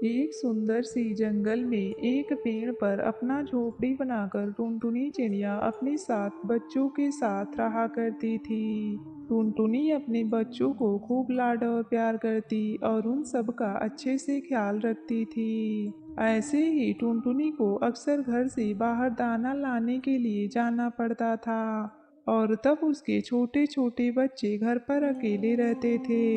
एक सुंदर सी जंगल में एक पेड़ पर अपना झोपड़ी बनाकर टुनटुनी चिड़िया अपने 7 बच्चों के साथ रहा करती थी। टुनटुनी अपने बच्चों को खूब लाड और प्यार करती और उन सब का अच्छे से ख्याल रखती थी। ऐसे ही टुनटुनी को अक्सर घर से बाहर दाना लाने के लिए जाना पड़ता था और तब उसके छोटे छोटे बच्चे घर पर अकेले रहते थे।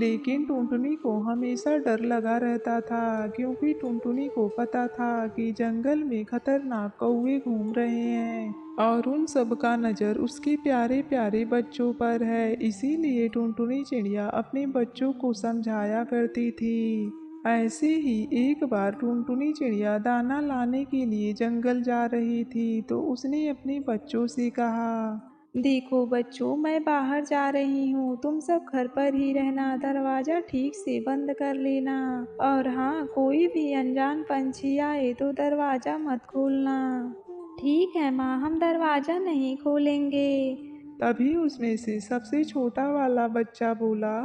लेकिन टुनटुनी को हमेशा डर लगा रहता था क्योंकि टुनटुनी को पता था कि जंगल में खतरनाक कौवे घूम रहे हैं और उन सब का नज़र उसके प्यारे प्यारे बच्चों पर है। इसीलिए टुनटुनी चिड़िया अपने बच्चों को समझाया करती थी। ऐसे ही एक बार टुनटुनी चिड़िया दाना लाने के लिए जंगल जा रही थी तो उसने अपने बच्चों से कहा, देखो बच्चों, मैं बाहर जा रही हूँ। तुम सब घर पर ही रहना, दरवाज़ा ठीक से बंद कर लेना। और हाँ, कोई भी अनजान पंछी आए तो दरवाज़ा मत खोलना। ठीक है माँ, हम दरवाज़ा नहीं खोलेंगे। तभी उसमें से सबसे छोटा वाला बच्चा बोला।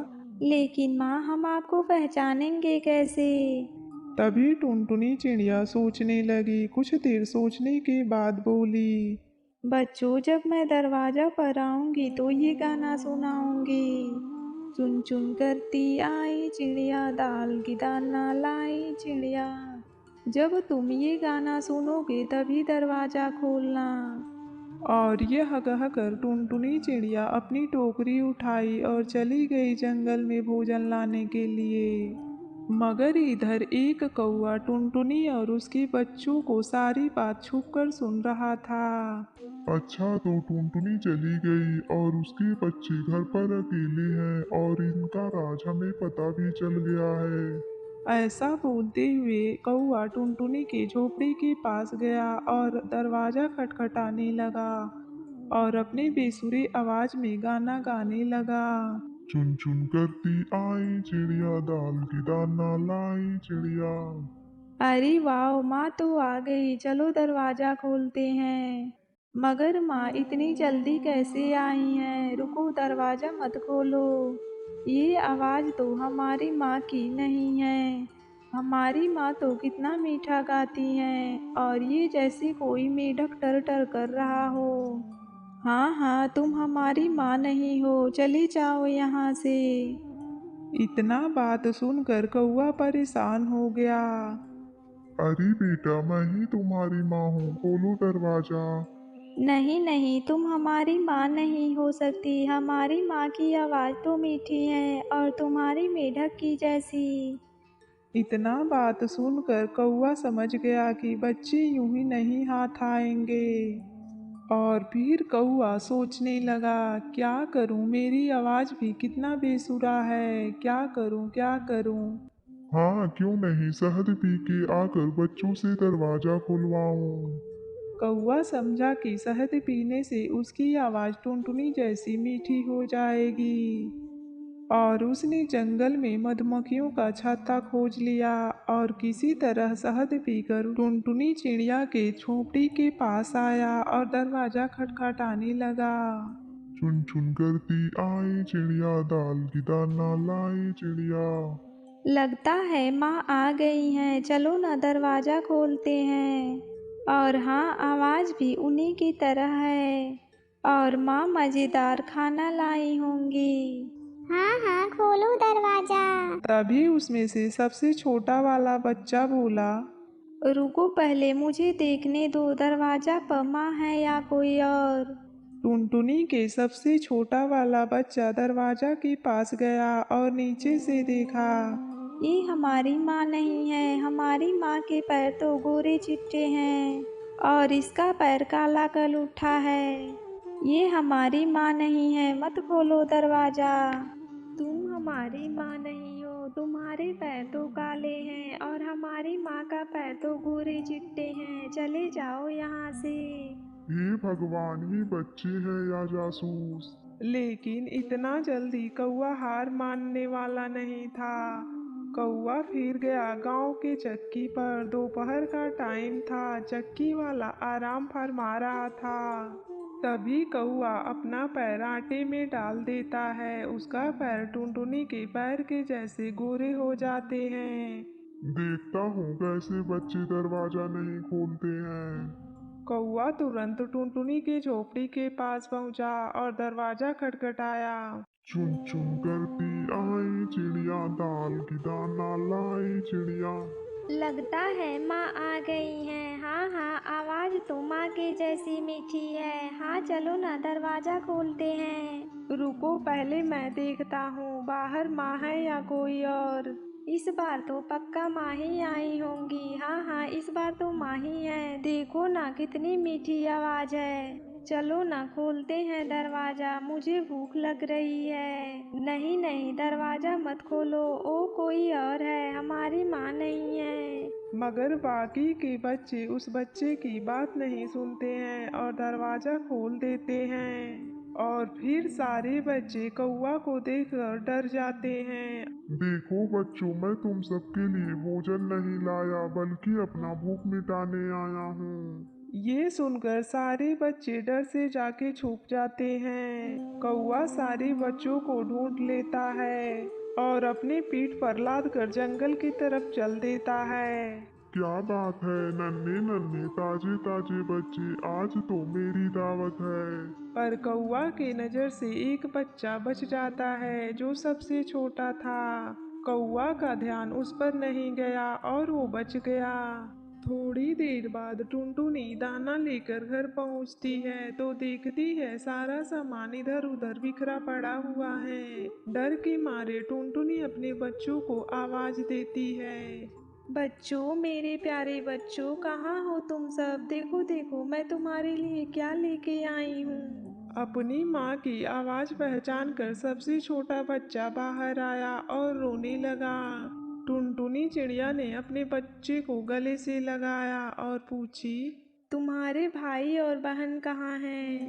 लेकिन माँ, हम आपको पहचानेंगे कैसे? तभी टुनटुनी चिड़िया सोचने लगी। कुछ देर सोचने के बाद बोली, बच्चों, जब मैं दरवाज़ा पर आऊँगी तो ये गाना सुनाऊँगी। चुन चुन करती आई चिड़िया, दाल की दाना लाई चिड़िया। जब तुम ये गाना सुनोगे तभी दरवाज़ा खोलना। और यह कहकर टुनटुनी चिड़िया अपनी टोकरी उठाई और चली गई जंगल में भोजन लाने के लिए। मगर इधर एक कौवा टुनटुनी और उसके बच्चों को सारी बात छुपकर सुन रहा था। अच्छा, तो टुनटुनी चली गई और उसके बच्चे घर पर अकेले हैं और इनका राज हमें पता भी चल गया है। ऐसा बोलते हुए कौवा टुनटुनी के झोपड़ी के पास गया और दरवाजा खटखटाने लगा और अपने बेसुरी आवाज में गाना गाने लगा। चुन चुन करती आई चिड़िया, दाल की दाना लाई चिड़िया। अरे वाह, माँ तो आ गई, चलो दरवाज़ा खोलते हैं। मगर माँ इतनी जल्दी कैसे आई हैं? रुको, दरवाज़ा मत खोलो। ये आवाज़ तो हमारी माँ की नहीं है। हमारी माँ तो कितना मीठा गाती हैं और ये जैसे कोई मेढक टर टर कर रहा हो। हाँ हाँ, तुम हमारी माँ नहीं हो, चले जाओ यहाँ से। इतना बात सुनकर कौवा परेशान हो गया। अरे बेटा, मैं ही तुम्हारी माँ हूँ, खोलो दरवाजा। नहीं नहीं, तुम हमारी माँ नहीं हो सकती। हमारी माँ की आवाज़ तो मीठी है और तुम्हारी मेढक की जैसी। इतना बात सुनकर कौवा समझ गया कि बच्चे यूं ही नहीं हाथ आएंगे और फिर कौवा सोचने लगा, क्या करूं, मेरी आवाज भी कितना बेसुरा है, क्या करूं क्या करूं। हाँ, क्यों नहीं, शहद पी के आकर बच्चों से दरवाजा खुलवाऊं। कौवा समझा कि शहद पीने से उसकी आवाज टुनटुनी जैसी मीठी हो जाएगी और उसने जंगल में मधुमक्खियों का छत्ता खोज लिया और किसी तरह शहद पीकर टुनटुनी चिड़िया के झोपड़ी के पास आया और दरवाजा खटखटाने लगा। चुन चुन करती आई चिड़िया, दाल की दाना लाई चिड़िया। लगता है माँ आ गई हैं, चलो ना दरवाज़ा खोलते हैं। और हाँ, आवाज़ भी उन्हीं की तरह है। और माँ मज़ेदार खाना लाई होंगी। हाँ हाँ, खोलो दरवाजा। तभी उसमें से सबसे छोटा वाला बच्चा बोला, रुको, पहले मुझे देखने दो, दरवाज़ा पर माँ है या कोई और। टुनटुनी के सबसे छोटा वाला बच्चा दरवाजा के पास गया और नीचे से देखा। ये हमारी माँ नहीं है। हमारी माँ के पैर तो गोरे चिट्टे हैं और इसका पैर काला कल उठा है। ये हमारी माँ नहीं है, मत खोलो दरवाज़ा। तुम हमारी माँ नहीं हो, तुम्हारे पैर तो काले हैं और हमारी माँ का पैर तो गोरे चिट्टे हैं। चले जाओ यहाँ से। हे भगवान, ये बच्चे हैं या जासूस? लेकिन इतना जल्दी कौवा हार मानने वाला नहीं था। कौवा फिर गया गांव के चक्की पर। दोपहर का टाइम था, चक्की वाला आराम फरमा रहा था। तभी कौवा अपना पैर आटे में डाल देता है। उसका पैर टुनटुनी के पैर के जैसे गोरे हो जाते हैं। देखता हूँ कैसे बच्चे दरवाजा नहीं खोलते हैं। कौआ तुरंत टुनटुनी की झोपड़ी के पास पहुंचा और दरवाजा खटखटाया। चुन चुन करती आई चिड़िया, दाल की दाना लाई चिड़िया। लगता है माँ आ गई हैं। हाँ हाँ, आवाज़ तो माँ के जैसी मीठी है। हाँ चलो ना, दरवाज़ा खोलते हैं। रुको, पहले मैं देखता हूँ बाहर माँ है या कोई और। इस बार तो पक्का माँ ही आई होंगी। हाँ हाँ, इस बार तो माँ ही है। देखो ना कितनी मीठी आवाज़ है। चलो ना, खोलते हैं दरवाज़ा, मुझे भूख लग रही है। नहीं नहीं, दरवाज़ा मत खोलो, ओ कोई और है, हमारी माँ नहीं है। मगर बाकी के बच्चे उस बच्चे की बात नहीं सुनते हैं और दरवाजा खोल देते हैं। और फिर सारे बच्चे कौआ को देखकर डर जाते हैं। देखो बच्चों, मैं तुम सबके लिए भोजन नहीं लाया बल्कि अपना भूख मिटाने आया हूँ। ये सुनकर सारे बच्चे डर से जाके छुप जाते हैं। कौआ सारे बच्चों को ढूंढ लेता है और अपनी पीठ पर लाद कर जंगल की तरफ चल देता है। क्या बात है, नन्हे नन्हे ताजे ताजे बच्चे, आज तो मेरी दावत है। पर कौआ के नज़र से एक बच्चा बच जाता है जो सबसे छोटा था। कौआ का ध्यान उस पर नहीं गया और वो बच गया। थोड़ी देर बाद टुनटुनी दाना लेकर घर पहुंचती है तो देखती है सारा सामान इधर उधर बिखरा पड़ा हुआ है। डर के मारे टुनटुनी अपने बच्चों को आवाज देती है। बच्चों, मेरे प्यारे बच्चों, कहाँ हो तुम सब? देखो देखो, मैं तुम्हारे लिए क्या लेके आई हूँ। अपनी माँ की आवाज पहचान कर सबसे छोटा बच्चा बाहर आया और रोने लगा। टुनटुनी चिड़िया ने अपने बच्चे को गले से लगाया और पूछी, तुम्हारे भाई और बहन कहाँ हैं?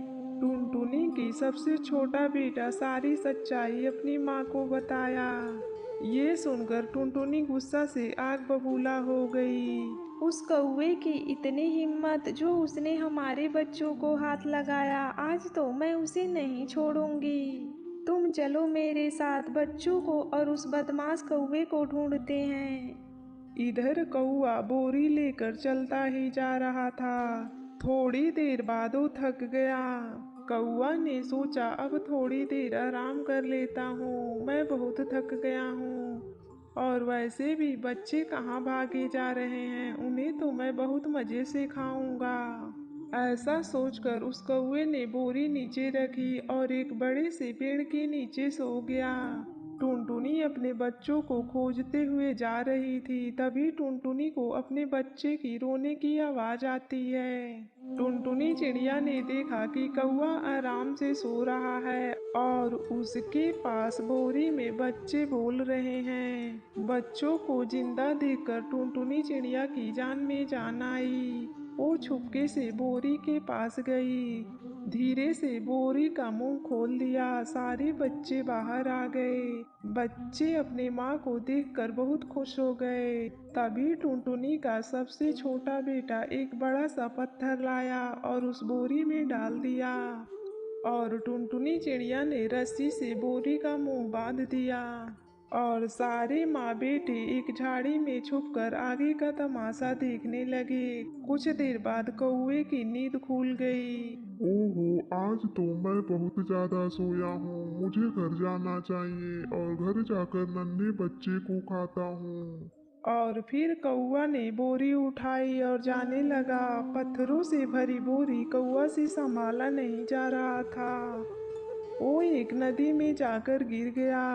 टुनटुनी की सबसे छोटा बेटा सारी सच्चाई अपनी माँ को बताया। ये सुनकर टुनटुनी गुस्सा से आग बबूला हो गई। उस कौवे की इतनी हिम्मत जो उसने हमारे बच्चों को हाथ लगाया, आज तो मैं उसे नहीं छोड़ूंगी। तुम चलो मेरे साथ, बच्चों को और उस बदमाश कौवे को ढूंढते हैं। इधर कौआ बोरी लेकर चलता ही जा रहा था। थोड़ी देर बाद वो थक गया। कौआ ने सोचा अब थोड़ी देर आराम कर लेता हूँ, मैं बहुत थक गया हूँ। और वैसे भी बच्चे कहाँ भागे जा रहे हैं, उन्हें तो मैं बहुत मज़े से खाऊंगा। ऐसा सोचकर उस कौवे ने बोरी नीचे रखी और एक बड़े से पेड़ के नीचे सो गया। टुनटुनी अपने बच्चों को खोजते हुए जा रही थी, तभी टुनटुनी को अपने बच्चे की रोने की आवाज आती है। टुनटुनी चिड़िया ने देखा कि कौवा आराम से सो रहा है और उसके पास बोरी में बच्चे बोल रहे हैं। बच्चों को जिंदा देखकर टुनटुनी चिड़िया की जान में जान आई। वो छुपके से बोरी के पास गई, धीरे से बोरी का मुंह खोल दिया, सारे बच्चे बाहर आ गए। बच्चे अपने माँ को देखकर बहुत खुश हो गए। तभी टुनटुनी का सबसे छोटा बेटा एक बड़ा सा पत्थर लाया और उस बोरी में डाल दिया। और टुनटुनी चिड़िया ने रस्सी से बोरी का मुंह बांध दिया। और सारे माँ बेटे एक झाड़ी में छुपकर आगे का तमाशा देखने लगे। कुछ देर बाद कौवे की नींद खुल गई। ओहो, आज तो मैं बहुत ज्यादा सोया हूँ, मुझे घर जाना चाहिए और घर जाकर नन्हे बच्चे को खाता हूँ। और फिर कौवा ने बोरी उठाई और जाने लगा। पत्थरों से भरी बोरी कौवा से संभाला नहीं जा रहा था। वो एक नदी में जाकर गिर गया।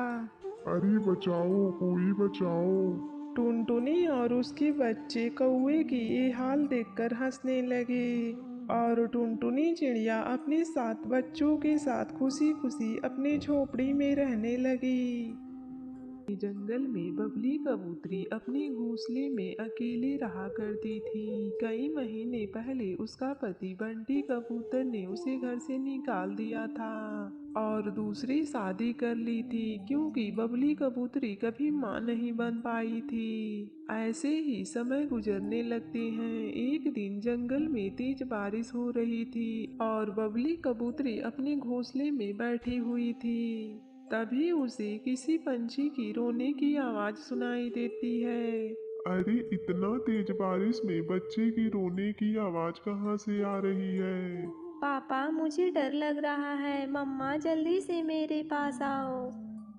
अरे बचाओ, कोई बचाओ। टुनटुनी और उसके बच्चे कौवे की ये हाल देखकर हंसने लगे। और टुनटुनी चिड़िया अपने 7 बच्चों के साथ खुशी खुशी अपनी झोपड़ी में रहने लगी। जंगल में बबली कबूतरी अपने घोंसले में अकेले रहा करती थी। कई महीने पहले उसका पति बंटी कबूतर ने उसे घर से निकाल दिया था और दूसरी शादी कर ली थी, क्योंकि बबली कबूतरी कभी माँ नहीं बन पाई थी। ऐसे ही समय गुजरने लगते हैं। एक दिन जंगल में तेज बारिश हो रही थी और बबली कबूतरी अपने घोंसले में बैठी हुई थी। तभी उसे किसी पंछी की रोने की आवाज सुनाई देती है। अरे इतना तेज बारिश में बच्चे की रोने की आवाज कहाँ से आ रही है? पापा मुझे डर लग रहा है, मम्मा जल्दी से मेरे पास आओ।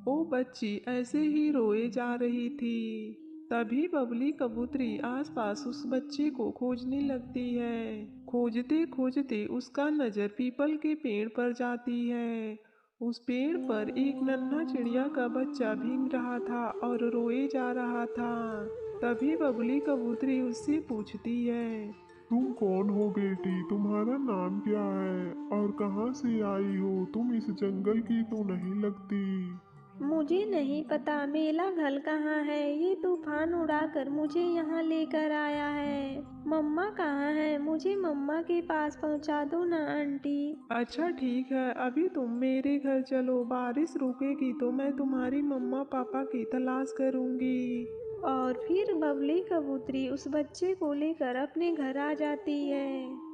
वो बच्ची ऐसे ही रोए जा रही थी। तभी बबली कबूतरी आसपास उस बच्चे को खोजने लगती है। खोजते खोजते उसका नजर पीपल के पेड़ पर जाती है। उस पेड़ पर एक नन्हा चिड़िया का बच्चा भीग रहा था और रोए जा रहा था। तभी बबली कबूतरी उससे पूछती है, तुम कौन हो बेटी? तुम्हारा नाम क्या है और कहाँ से आई हो? तुम इस जंगल की तो नहीं लगती। मुझे नहीं पता मेरा घर कहाँ है, ये तूफान उड़ाकर मुझे यहाँ लेकर आया है। मम्मा कहाँ है, मुझे मम्मा के पास पहुँचा दो ना आंटी। अच्छा ठीक है, अभी तुम मेरे घर चलो, बारिश रुकेगी तो मैं तुम्हारी मम्मा पापा की तलाश करूंगी। और फिर बबली कबूतरी उस बच्चे को लेकर अपने घर आ जाती है।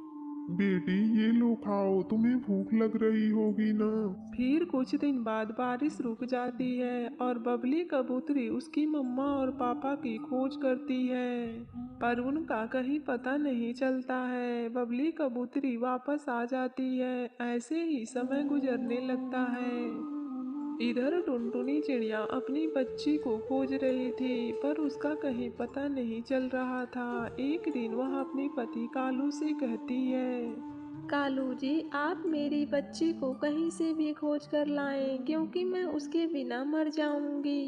बेटी ये लो खाओ, तुम्हें भूख लग रही होगी ना। फिर कुछ दिन बाद बारिश रुक जाती है और बबली कबूतरी उसकी मम्मा और पापा की खोज करती है, पर उनका कहीं पता नहीं चलता है। बबली कबूतरी वापस आ जाती है। ऐसे ही समय गुजरने लगता है। इधर टुनटुनी चिड़िया अपनी बच्ची को खोज रही थी, पर उसका कहीं पता नहीं चल रहा था। एक दिन वह अपने पति कालू से कहती है, कालू जी, आप मेरी बच्ची को कहीं से भी खोज कर लाएं, क्योंकि मैं उसके बिना मर जाऊंगी।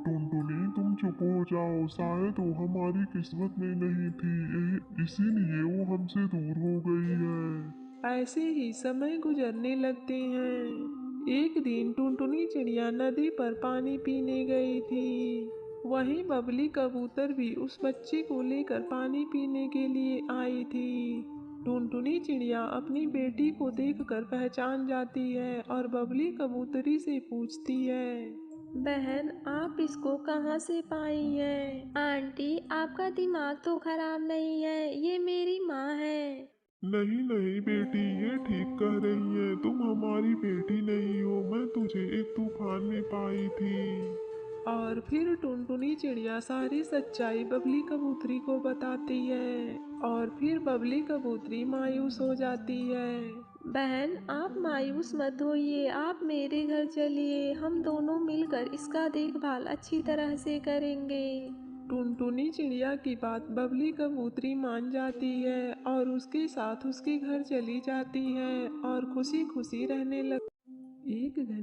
टुनटुनी तुम चुप हो जाओ, शायद वो हमारी किस्मत में नहीं थी, इसीलिए वो हमसे दूर हो गई है। ऐसे ही समय गुजरने लगते हैं। एक दिन टुनटुनी चिड़िया नदी पर पानी पीने गई थी। वहीं बबली कबूतर भी उस बच्चे को लेकर पानी पीने के लिए आई थी। टुनटुनी चिड़िया अपनी बेटी को देखकर पहचान जाती है और बबली कबूतरी से पूछती है, बहन, आप इसको कहाँ से पाई हैं? आंटी, आपका दिमाग तो खराब नहीं है, ये मेरी माँ है। नहीं नहीं बेटी, ये ठीक कह रही है, तुम हमारी बेटी नहीं हो, मैं तुझे एक तूफान में पाई थी। और फिर टुनटुनी चिड़िया सारी सच्चाई बबली कबूतरी को बताती है। और फिर बबली कबूतरी मायूस हो जाती है। बहन, आप मायूस मत होइए, आप मेरे घर चलिए, हम दोनों मिलकर इसका देखभाल अच्छी तरह से करेंगे। टुनटुनी चिड़िया की बात बबली कबूतरी मान जाती है और उसके साथ उसके घर चली जाती है और खुशी खुशी रहने लग। एक घने